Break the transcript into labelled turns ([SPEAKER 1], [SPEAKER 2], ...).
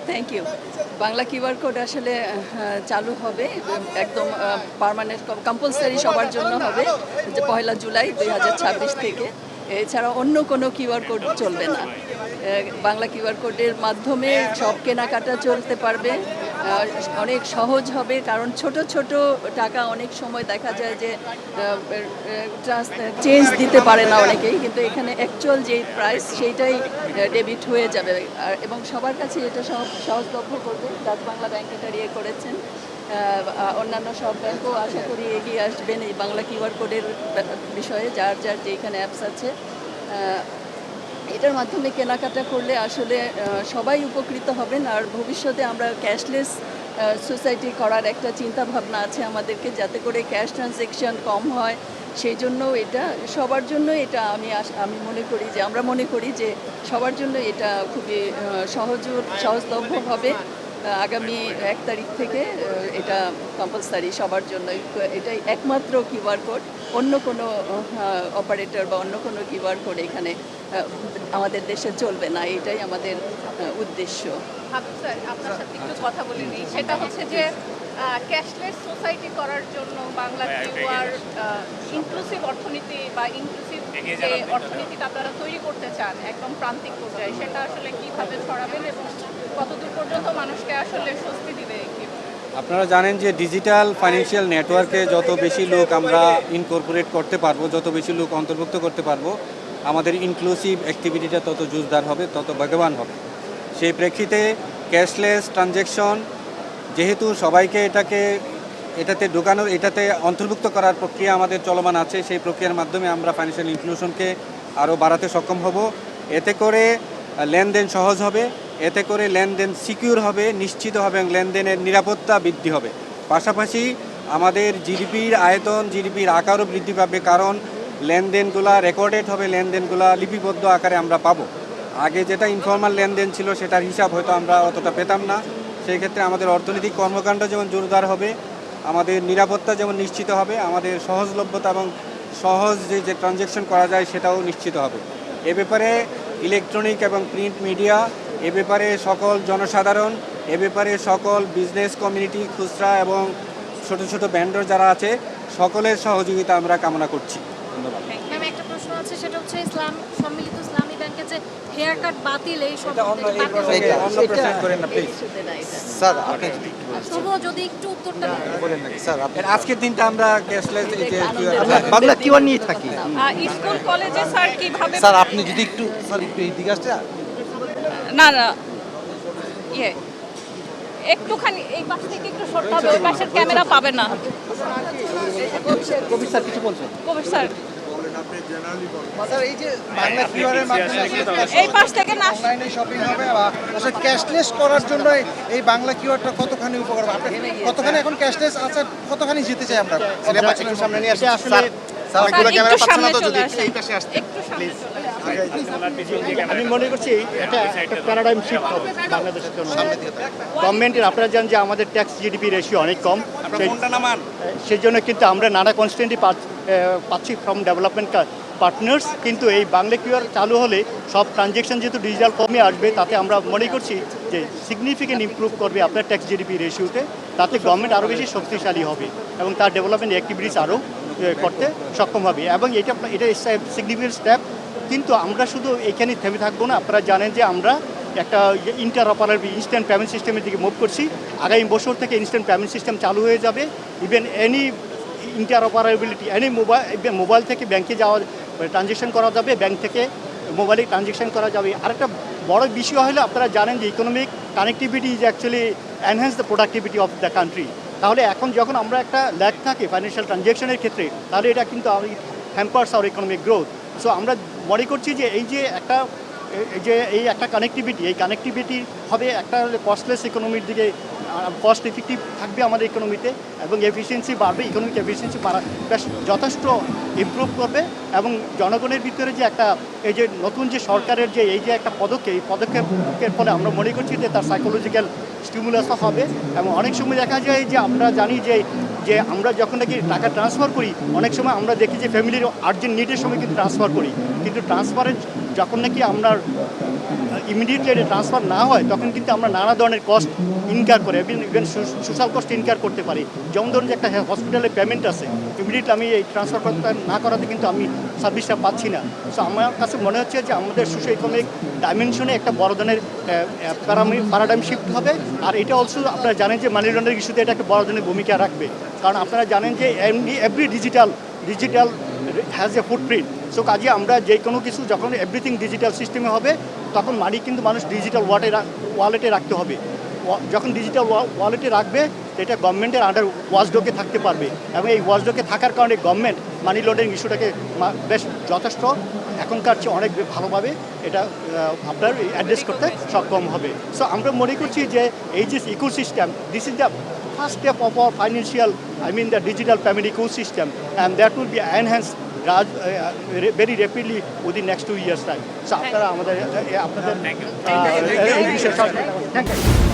[SPEAKER 1] Thank you. Bangla QR code আসলে চালু হবে একদম পার্মানেন্ট কম্পালসারি সবার জন্য হবে যে 1 জুলাই 2026 থেকে। এছাড়া অন্য কোনো কিউআর কোড চলবে না। বাংলা কিউআর কোডের মাধ্যমে সব কেনাকাটা চলতে পারবে। অনেক সহজ হবে, কারণ ছোট ছোট টাকা অনেক সময় দেখা যায় যে চেঞ্জ দিতে পারে না অনেকেই, কিন্তু এখানে অ্যাকচুয়াল যে প্রাইস সেইটাই ডেবিট হয়ে যাবে। এবং সবার কাছে এটা সহজলভ্য করবে। ডাচ বাংলা ব্যাংক এটা করেছেন। অন্যান্য সব ব্যাংকও আশা করি এগিয়ে আসবেন এই বাংলা কিউআর কোডের বিষয়ে, যার যার যেখানে অ্যাপস আছে। এটার মাধ্যমে কেনাকাটা করলে আসলে সবাই উপকৃত হবেন। আর ভবিষ্যতে আমরা ক্যাশলেস সোসাইটি করার একটা চিন্তা ভাবনা আছে আমাদেরকে, যাতে করে ক্যাশ ট্রানজ্যাকশন কম হয়। সেই জন্য এটা সবার জন্য, এটা আমি মনে করি যে আমরা মনে করি যে সবার জন্য এটা খুবই সহজলভ্য হবে। আগামী 1 তারিখ থেকে এটা কম্পালসারি সবার জন্য। এটাই একমাত্র কিউআর কোড, অন্য কোনো অপারেটর বা অন্য কোনো কিউআর কোড এখানে আমাদের দেশে চলবে না। এটাই আমাদের উদ্দেশ্য।
[SPEAKER 2] স্যার, আপনার সাথে একটু কথা বলে নিই। সেটা হচ্ছে যে ক্যাশলেস সোসাইটি করার জন্য বাংলা কিউআর ইনক্লুসিভ অর্থনীতি বা ইনক্লুসিভ যে অর্থনীতিটা আপনারা তৈরি করতে চান একদম প্রান্তিক পর্যায়ে, সেটা আসলে কিভাবে ছড়াবেন এবং কতদূর পর্যন্ত মানুষকে আসলে স্বস্তি দিবে?
[SPEAKER 3] আপনারা জানেন যে ডিজিটাল ফাইন্যান্সিয়াল নেটওয়ার্কে যত বেশি লোক আমরা ইনকর্পোরেট করতে পারবো, যত বেশি লোক অন্তর্ভুক্ত করতে পারবো, আমাদের ইনক্লুসিভ অ্যাক্টিভিটিটা তত জোরদার হবে, তত বেগবান হবে। সেই প্রেক্ষিতে ক্যাশলেস ট্রানজ্যাকশন যেহেতু সবাইকে এটাতে অন্তর্ভুক্ত করার প্রক্রিয়া আমাদের চলমান আছে, সেই প্রক্রিয়ার মাধ্যমে আমরা ফাইন্যান্সিয়াল ইনক্লুশনকে আরও বাড়াতে সক্ষম হব। এতে করে লেনদেন সহজ হবে, এতে করে লেনদেন সিকিউর হবে, নিশ্চিত হবে, এবং লেনদেনের নিরাপত্তা বৃদ্ধি হবে। পাশাপাশি আমাদের জিডিপির আয়তন, জিডিপির আকারও বৃদ্ধি পাবে, কারণ লেনদেনগুলা রেকর্ডেড হবে, লেনদেনগুলা লিপিবদ্ধ আকারে আমরা পাবো। আগে যেটা ইনফর্মাল লেনদেন ছিল সেটার হিসাব হয়তো আমরা অতটা পেতাম না। সেই ক্ষেত্রে আমাদের অর্থনৈতিক কর্মকাণ্ড যেমন জোরদার হবে, আমাদের নিরাপত্তা যেমন নিশ্চিত হবে, আমাদের সহজলভ্যতা এবং সহজ যে ট্রানজ্যাকশন করা যায় সেটাও নিশ্চিত হবে। এ ব্যাপারে ইলেকট্রনিক এবং প্রিন্ট মিডিয়া, এ ব্যাপারে সকল জনসাধারণ, এ ব্যাপারে সকল বিজনেস কমিউনিটি, খুচরা এবং ছোট ছোট ভেন্ডর যারা আছে, সকলের সহযোগিতা আমরা কামনা করছি। ধন্যবাদ।
[SPEAKER 4] ম্যাম, একটা প্রশ্ন আছে, সেটা হচ্ছে সম্মিলিত ইসলামী ব্যাংকে যে হেয়ার কাট বাতিল, এই
[SPEAKER 3] স্যার
[SPEAKER 4] তবুও যদি একটু উত্তরটা
[SPEAKER 3] বলেন নাকি স্যার? আজকের দিনটা আমরা ক্যাশলেস
[SPEAKER 5] বাংলা কিউআর নিয়ে থাকি।
[SPEAKER 2] স্কুল কলেজে স্যার কিভাবে?
[SPEAKER 5] স্যার আপনি যদি একটু এই দিকে আসতে।
[SPEAKER 2] না একটুখানি এই পাশ থেকে একটু সরতে হবে, ওই পাশের ক্যামেরা পাবে না।
[SPEAKER 5] কবির স্যার কিছু বলছেন?
[SPEAKER 2] কবির স্যার,
[SPEAKER 5] স্যার এই যে বাংলা কিউআর এর মাধ্যমে
[SPEAKER 2] এই পাশ থেকে না,
[SPEAKER 5] অনলাইনে শপিং হবে বা আসলে ক্যাশলেস করার জন্য এই বাংলা কিউআরটা কতখানি উপকার হবে? আপনি কতখানি এখন ক্যাশলেস আছে, কতখানি যেতে চাই আমরা? একটু সামনে নিয়ে আসে আসলে
[SPEAKER 2] একটু সামনে চলে আসেন, একটু সামনে চলে আসেন।
[SPEAKER 6] আমি মনে করছি এটা একটা প্যারাডাইম শিফট হবে বাংলাদেশের জন্য। গভর্নমেন্টের, আপনারা জানেন যে আমাদের ট্যাক্স জিডিপি রেশিও অনেক কম, সেই জন্য কিন্তু আমরা নানা কনস্টেন্টই পাচ্ছি ফ্রম ডেভেলপমেন্ট পার্টনার্স। কিন্তু এই বাংলা কিউআর চালু হলে সব ট্রানজ্যাকশন যেহেতু ডিজিটাল ফর্মে আসবে, তাতে আমরা মনে করছি যে সিগনিফিকেন্ট ইমপ্রুভ করবে আপনার ট্যাক্স জিডিপি রেশিওতে। তাতে গভর্নমেন্ট আরও বেশি শক্তিশালী হবে এবং তার ডেভেলপমেন্ট অ্যাক্টিভিটিস আরও করতে সক্ষম হবে, এবং এটা সিগনিফিকেন্ট স্টেপ। কিন্তু আমরা শুধু এখানে থেমে থাকবো না। আপনারা জানেন যে আমরা একটা ইন্টারঅপারেবল ইনস্ট্যান্ট পেমেন্ট সিস্টেমের দিকে মুভ করছি। আগামী বছর থেকে ইনস্ট্যান্ট পেমেন্ট সিস্টেম চালু হয়ে যাবে। Even any interoperability, any mobile থেকে ব্যাংকে যাওয়া ট্রানজ্যাকশন করা যাবে, ব্যাংক থেকে মোবাইলে ট্রানজ্যাকশন করা যাবে। আরেকটা বড় বিষয় হলো, আপনারা জানেন যে economic connectivity is actually enhance the productivity of the country. তাহলে এখন যখন আমরা একটা ল্যাগ থাকে ফাইন্যান্সিয়াল ট্রানজ্যাকশনের ক্ষেত্রে, তাহলে এটা কিন্তু hampers our economic growth. So আমরা মনে করছি যে এই একটা কানেক্টিভিটি, এই কানেক্টিভিটি হবে একটা কস্টলেস ইকোনমির দিকে, কস্ট ইফেক্টিভ থাকবে আমাদের ইকোনমিতে, এবং এফিসিয়েন্সি বাড়বে, ইকোনমিক এফিসিয়েন্সি বেশ যথেষ্ট ইমপ্রুভ করবে। এবং জনগণের ভিতরে যে একটা এই যে নতুন যে সরকারের যে এই যে একটা পদক্ষেপ, এই পদক্ষেপের ফলে আমরা মনে করছি যে তার সাইকোলজিক্যাল স্টিমুলাসও হবে। এবং অনেক সময় দেখা যায় যে আমরা জানি যে আমরা যখন নাকি টাকা ট্রান্সফার করি, অনেক সময় আমরা দেখি যে ফ্যামিলির আর্জেন্ট নিডের সময় কিন্তু ট্রান্সফার করি, কিন্তু ট্রান্সফারের যখন নাকি আমরা ইমিডিয়েটলি এটা ট্রান্সফার না হয় তখন কিন্তু আমরা নানা ধরনের কস্ট ইনকার করে ইভেন সোশ্যাল কস্ট ইনকার করতে পারি। যেমন ধরুন যে একটা হসপিটালের পেমেন্ট আছে, ইমিডিয়েটলি আমি এই ট্রান্সফার করতে না করাতে কিন্তু আমি সার্ভিসটা পাচ্ছি না। সো আমার কাছে মনে হচ্ছে যে আমাদের সোশ্যাল ইকোনমিক ডাইমেনশনে একটা বড় ধরনের প্যারাডাইম শিফট হবে। আর এটা অলসো আপনারা জানেন যে মানি লন্ডারিং ইস্যুতে এটা একটা বড় ধরনের ভূমিকা রাখবে, কারণ আপনারা জানেন যে every digital has a footprint. So কাজে আমরা যে কোনো কিছু যখন এভরিথিং ডিজিটাল সিস্টেমে হবে তখন মানি কিন্তু মানুষ ডিজিটাল ওয়ালেটে রাখতে হবে। যখন ডিজিটাল ওয়ালেটে রাখবে এটা গভর্নমেন্টের আন্ডার ওয়াচডগে থাকতে পারবে, এবং এই ওয়াচডগে থাকার কারণে গভর্নমেন্ট মানি লন্ডারিং ইস্যুটাকে বেশ যথেষ্ট এখনকার চেয়ে অনেক ভালোভাবে এটা আপনার অ্যাড্রেস করতে সক্ষম হবে। সো আমরা মনে করছি যে এই যে ecosystem, this is the first step of our financial, the digital payment ecosystem, and that will be enhanced very rapidly within next 2 years time. So আপনারা আমাদের এই বিষয়ে থ্যাংক ইউ।